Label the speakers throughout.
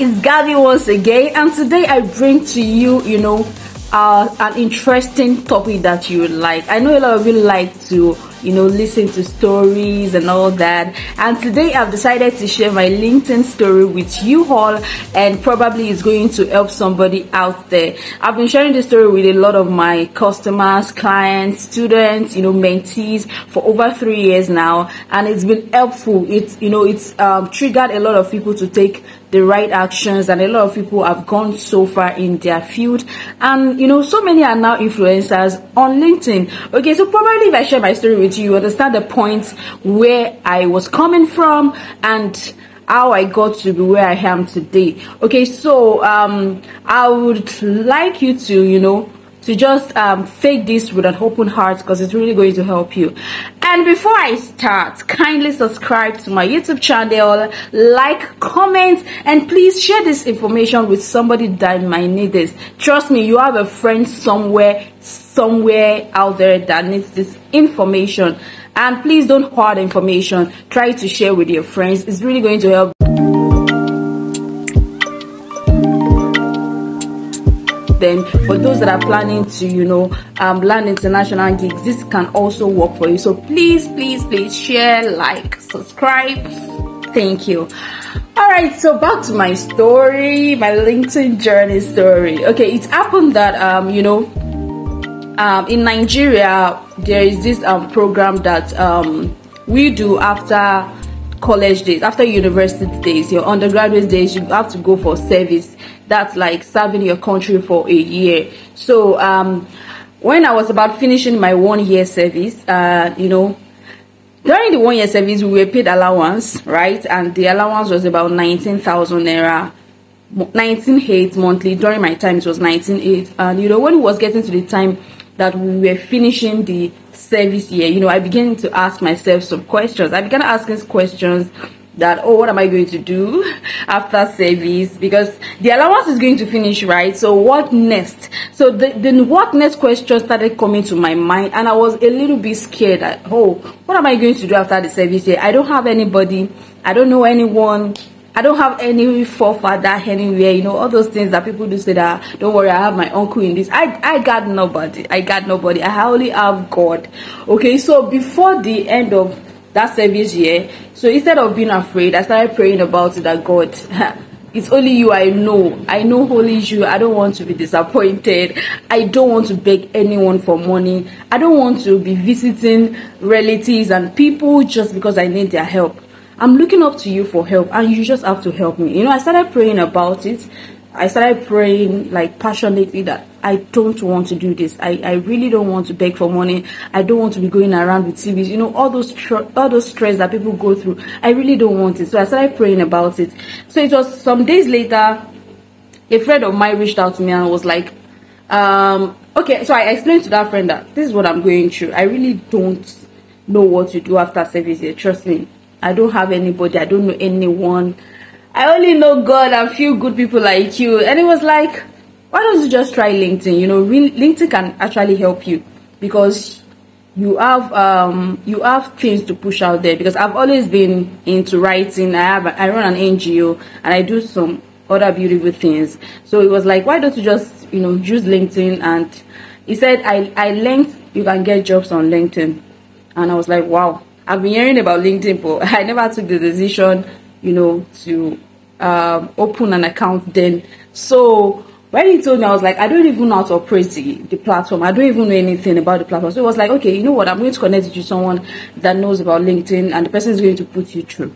Speaker 1: it's Gabby once again, and today I bring to you, an interesting topic that you like. I know a lot of you like to, listen to stories and all that. And today I've decided to share my LinkedIn story with you all, and probably it's going to help somebody out there. I've been sharing this story with a lot of my customers, clients, students, mentees for over 3 years now, and it's been helpful. It's triggered a lot of people to take the right actions, and a lot of people have gone so far in their field, and so many are now influencers on LinkedIn. Okay, so probably if I share my story with you, you understand the point where I was coming from and how I got to be where I am today. Okay, so I would like you to just take this with an open heart, because it's really going to help you. And before I start, kindly subscribe to my YouTube channel, like, comment, and please share this information with somebody that might need this. Trust me, you have a friend somewhere out there that needs this information. And please don't hoard information. Try to share with your friends. It's really going to help. Then for those that are planning to land international gigs, this can also work for you. So please share, like, subscribe. Thank you. All right, so back to my story, my LinkedIn journey story. Okay, it happened that in Nigeria there is this program that we do after college days, after university days, your undergraduate days. You have to go for service. That's like serving your country for a year. So when I was about finishing my 1 year service, during the 1 year service, we were paid allowance, right? And the allowance was about 19,000 naira, 19,800 monthly. During my time, it was 19,800. And when it was getting to the time that we were finishing the service year, I began to ask myself some questions. I began asking questions that, oh, what am I going to do after service? Because the allowance is going to finish, right? So what next? So the what next question started coming to my mind, and I was a little bit scared that, oh, what am I going to do after the service year? I don't have anybody. I don't know anyone. I don't have any forefather anywhere, all those things that people do say that, don't worry, I have my uncle in this. I got nobody. I only have God. Okay, so before the end of that service year, so instead of being afraid, I started praying about it, that God, it's only you I know only you. I don't want to be disappointed. I don't want to beg anyone for money. I don't want to be visiting relatives and people just because I need their help. I'm looking up to you for help, and you just have to help me. I started praying about it. I started praying like passionately that I don't want to do this. I really don't want to beg for money. I don't want to be going around with CVs. All those stress that people go through. I really don't want it. So I started praying about it. So it was some days later, a friend of mine reached out to me and was like, okay. So I explained to that friend that this is what I'm going through. I really don't know what to do after service here. Trust me. I don't have anybody. I don't know anyone. I only know God and few good people like you. And it was like, why don't you just try LinkedIn? LinkedIn can actually help you, because you have things to push out there. Because I've always been into writing. I run an NGO, and I do some other beautiful things. So it was like, why don't you just use LinkedIn? And he said, I learned you can get jobs on LinkedIn. And I was like, wow. I've been hearing about LinkedIn, but I never took the decision, to open an account then. So when he told me, I was like, I don't even know how to operate the platform. I don't even know anything about the platform. So it was like, okay, you know what? I'm going to connect you to someone that knows about LinkedIn, and the person is going to put you through.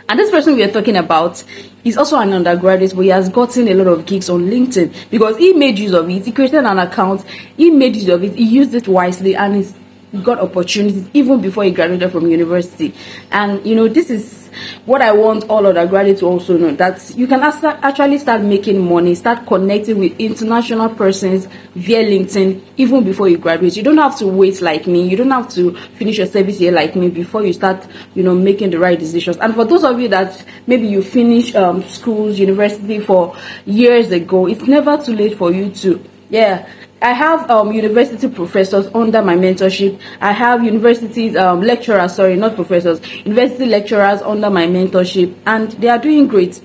Speaker 1: And this person we are talking about is also an undergraduate, but he has gotten a lot of gigs on LinkedIn because he made use of it. He created an account. He made use of it. He used it wisely, and he got opportunities even before he graduated from university. And this is what I want all undergraduates to also know, that you can actually start making money, start connecting with international persons via LinkedIn even before you graduate. You don't have to wait like me. You don't have to finish your service year like me before you start making the right decisions. And for those of you that maybe you finish schools, university for years ago, it's never too late for you to I have university professors under my mentorship. I have universities lecturers, sorry, not professors, university lecturers under my mentorship, and they are doing great.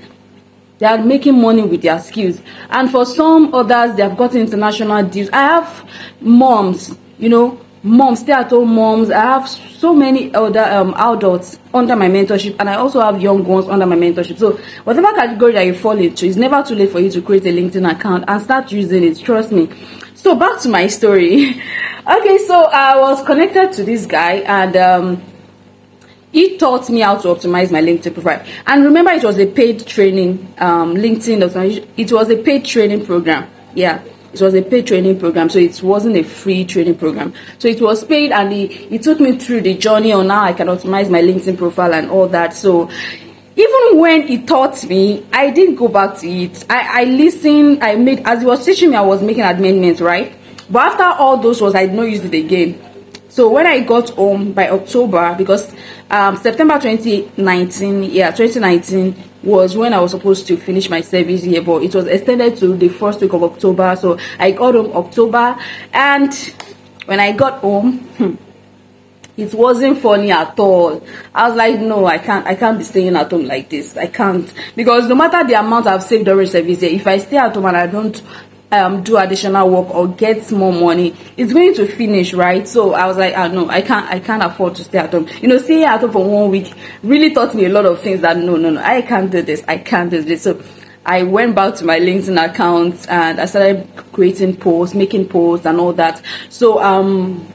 Speaker 1: They are making money with their skills. And for some others, they have gotten international deals. I have moms, you know, moms, stay-at-home moms. I have so many other adults under my mentorship, and I also have young ones under my mentorship. So whatever category that you fall into, it's never too late for you to create a LinkedIn account and start using it. Trust me. So back to my story. Okay, so I was connected to this guy, and he taught me how to optimize my LinkedIn profile. And remember, it was a paid training. LinkedIn, it was a paid training program. Yeah, it was a paid training program, so it wasn't a free training program. So it was paid, and he took me through the journey on how I can optimize my LinkedIn profile and all that. So even when he taught me, I didn't go back to it. I listened. I made, as he was teaching me, I was making amendments, right? But after all those was, I did not use it again. So when I got home by October, because September 2019, yeah, 2019 was when I was supposed to finish my service here, but it was extended to the first week of October. So I got home October, and when I got home, it wasn't funny at all. I was like, no, I can't be staying at home like this. I can't, because no matter the amount I've saved during service here, if I stay at home and I don't do additional work or get more money, it's going to finish, right? So I was like, no, I can't afford to stay at home. You know, staying at home for 1 week really taught me a lot of things that no, I can't do this. I can't do this. So I went back to my LinkedIn account and I started creating posts, making posts and all that. So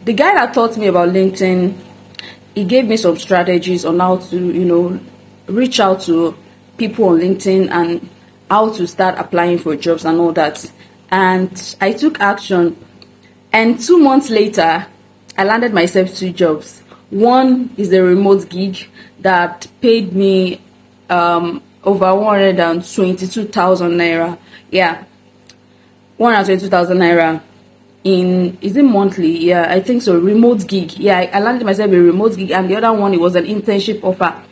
Speaker 1: the guy that taught me about LinkedIn, he gave me some strategies on how to, you know, reach out to people on LinkedIn and how to start applying for jobs and all that. And I took action, and 2 months later I landed myself 2 jobs. One is a remote gig that paid me over 122,000 naira. Yeah, 122,000 naira in, is it monthly? Yeah, I think so. Remote gig. Yeah, I landed myself a remote gig, and the other one, it was an internship offer.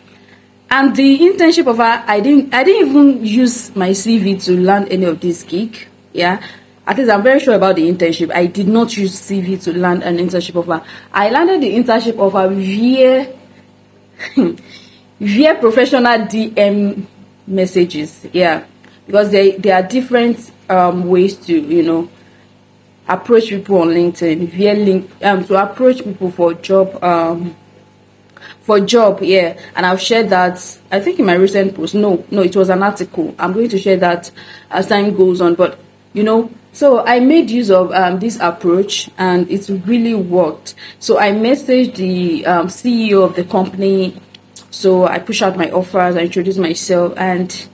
Speaker 1: And the internship offer, I didn't even use my CV to land any of this gig. Yeah, at least I'm very sure about the internship. I did not use CV to land an internship offer. I landed the internship offer via via professional DM messages. Yeah, because there are different ways to, you know, approach people on LinkedIn via link to approach people for job. Yeah, and I've shared that, I think, in my recent post. No, it was an article. I'm going to share that as time goes on. But you know, so I made use of this approach, and it's really worked. So I messaged the CEO of the company. So I pushed out my offers, I introduced myself, and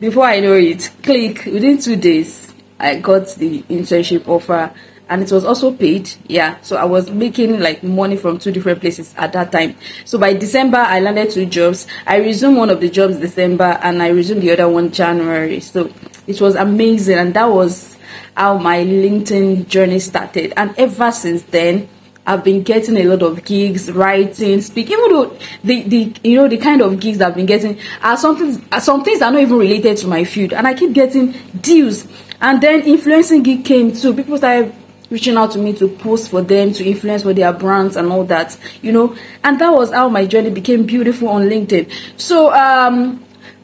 Speaker 1: before I know it, click, within 2 days I got the internship offer, and it was also paid. Yeah, so I was making like money from 2 different places at that time. So by December I landed 2 jobs. I resumed one of the jobs December, and I resumed the other one January. So it was amazing, and that was how my LinkedIn journey started. And ever since then, I've been getting a lot of gigs, writing, speaking. Even though the you know, the kind of gigs I've been getting are some things are not even related to my field, and I keep getting deals. And then influencing gig came too. People started reaching out to me to post for them, to influence for their brands and all that, you know. And that was how my journey became beautiful on LinkedIn. So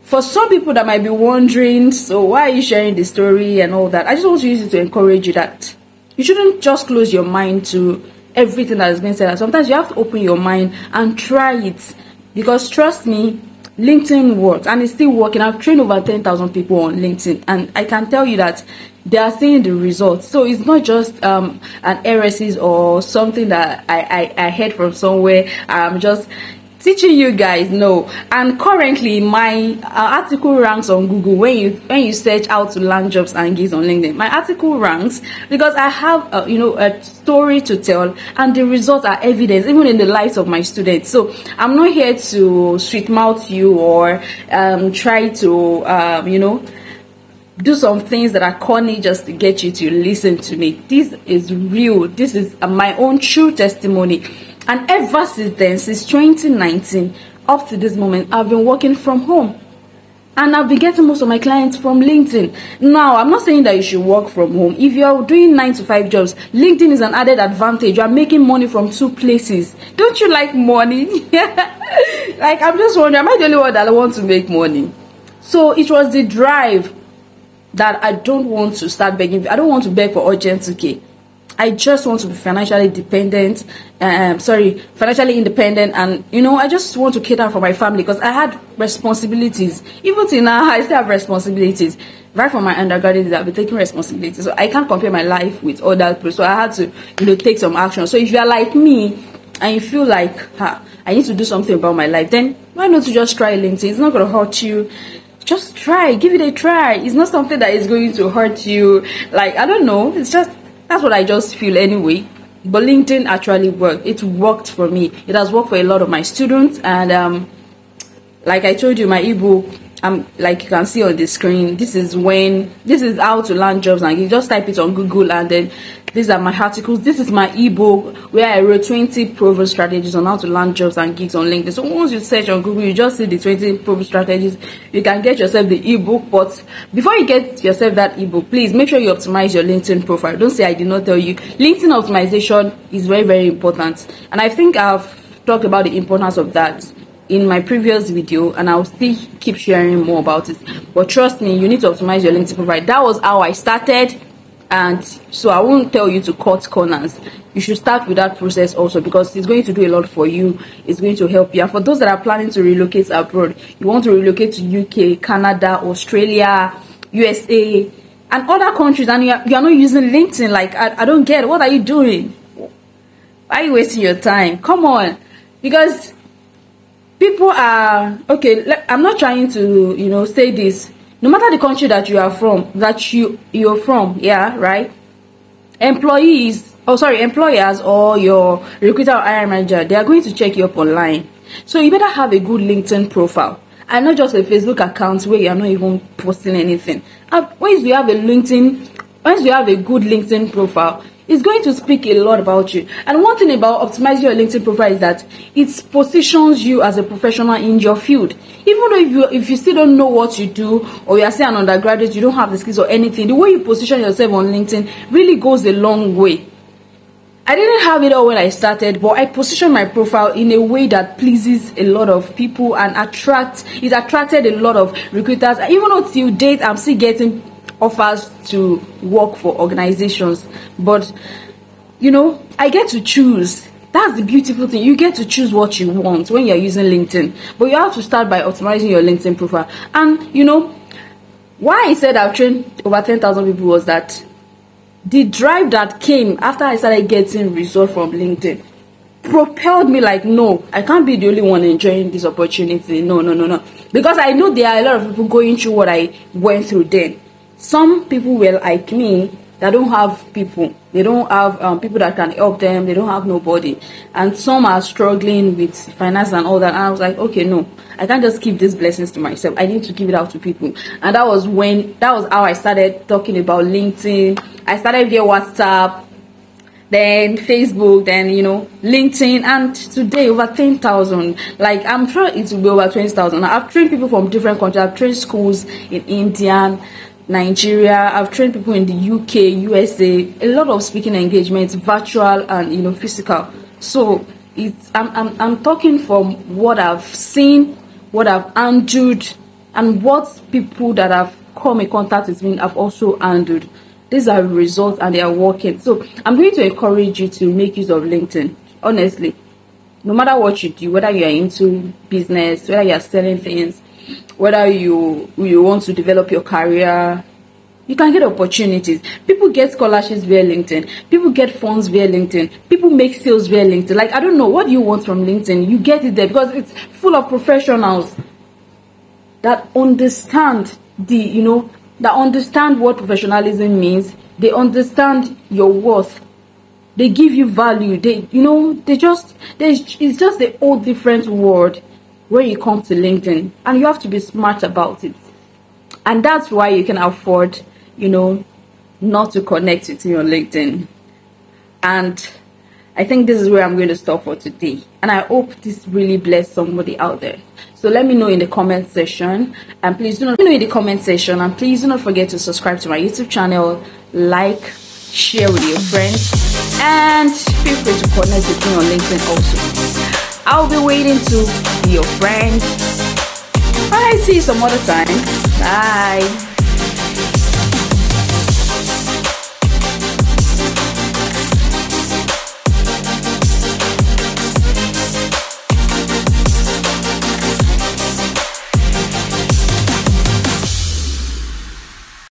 Speaker 1: for some people that might be wondering, so why are you sharing the story and all that, I just want to use it to encourage you that you shouldn't just close your mind to everything that has been said. Sometimes you have to open your mind and try it, because trust me, LinkedIn works, and it's still working. I've trained over 10,000 people on LinkedIn, and I can tell you that they are seeing the results. So it's not just an heresies or something that I heard from somewhere. I'm just teaching you guys. No. And currently my article ranks on Google. When you search how to land jobs and gigs on LinkedIn, my article ranks because I have you know, a story to tell, and the results are evidence even in the lives of my students. So I'm not here to sweet mouth you or try to you know, do some things that are corny just to get you to listen to me. This is real. This is my own true testimony. And ever since then, since 2019 up to this moment, I've been working from home, and I've been getting most of my clients from LinkedIn. Now, I'm not saying that you should work from home. If you're doing 9 to 5 jobs, LinkedIn is an added advantage. You're making money from 2 places. Don't you like money? Like, I'm just wondering, am I the only one that wants to make money? So it was the drive that I don't want to start begging. I don't want to beg for urgent 2K. I just want to be financially dependent, financially independent, and I just want to cater for my family, because I had responsibilities. Even till now, I still have responsibilities. Right from my undergraduate, I've been taking responsibilities, so I can't compare my life with other people. So I had to, take some action. So if you are like me and you feel like, I need to do something about my life, then why not to just try LinkedIn? It's not going to hurt you. Just try, give it a try. It's not something that is going to hurt you. Like, I don't know. It's just, that's what I just feel anyway. But LinkedIn actually worked. It worked for me. It has worked for a lot of my students. And like I told you, my ebook, like you can see on the screen, this is how to land jobs, and you just type it on Google, and then these are my articles. This is my ebook where I wrote 20 proven strategies on how to land jobs and gigs on LinkedIn. So once you search on Google, you just see the 20 proven strategies. You can get yourself the ebook, but before you get yourself that ebook, please make sure you optimize your LinkedIn profile. Don't say I did not tell you. LinkedIn optimization is very, very important, and I think I've talked about the importance of that in my previous video, and I'll still keep sharing more about it. But trust me, you need to optimize your LinkedIn profile. That was how I started, and so I won't tell you to cut corners. You should start with that process also, because it's going to do a lot for you. It's going to help you. And for those that are planning to relocate abroad, you want to relocate to UK, Canada, Australia, USA, and other countries, and you are not using LinkedIn, like I don't get it. What are you doing? Why are you wasting your time? Come on. Because people are okay. I'm not trying to say this. No matter the country that you are from, you're from, yeah, right? Employers or your recruiter or hiring manager, they are going to check you up online. So you better have a good LinkedIn profile, and not just a Facebook account where you are not even posting anything. Once you have a good LinkedIn profile, it's going to speak a lot about you. And one thing about optimizing your LinkedIn profile is that it positions you as a professional in your field. Even though if you still don't know what you do, or you are still an undergraduate, you don't have the skills or anything, the way you position yourself on LinkedIn really goes a long way. I didn't have it all when I started, but I positioned my profile in a way that pleases a lot of people and it attracted a lot of recruiters. Even though till date I'm still getting offers to work for organizations, but I get to choose. That's the beautiful thing. You get to choose what you want when you're using LinkedIn, but you have to start by optimizing your LinkedIn profile. And why I said I've trained over 10,000 people was that the drive that came after I started getting results from LinkedIn propelled me, like, no, I can't be the only one enjoying this opportunity. No, because I know there are a lot of people going through what I went through then. Some people were like me that don't have people. They don't have people that can help them. They don't have nobody. And some are struggling with finance and all that. And I was like, okay, no, I can't just keep these blessings to myself. I need to give it out to people. And that was how I started talking about LinkedIn. I started via WhatsApp, then Facebook, then LinkedIn, and today over 10,000. Like, I'm sure it will be over 20,000. I've trained people from different countries. I've trained schools in India, Nigeria. I've trained people in the UK, USA. A lot of speaking engagements, virtual and physical. So I'm talking from what I've seen, what I've handled, and what people that have come in contact with me have also handled. These are results, and they are working. So I'm going to encourage you to make use of LinkedIn. Honestly, no matter what you do, whether you are into business, whether you are selling things, whether you want to develop your career, you can get opportunities. People get scholarships via LinkedIn. People get funds via LinkedIn. People make sales via LinkedIn. Like, I don't know, what do you want from LinkedIn? You get it there because it's full of professionals that understand that understand what professionalism means. They understand your worth. They give you value. It's just a whole different world when you come to LinkedIn, and you have to be smart about it. And that's why you can afford, not to connect with me on LinkedIn. And I think this is where I'm going to stop for today. And I hope this really blessed somebody out there. So let me know in the comment section, and please do not forget to subscribe to my YouTube channel, like, share with your friends, and feel free to connect with me on LinkedIn also. I'll be waiting to be your friend. All right, see you some other time. Bye.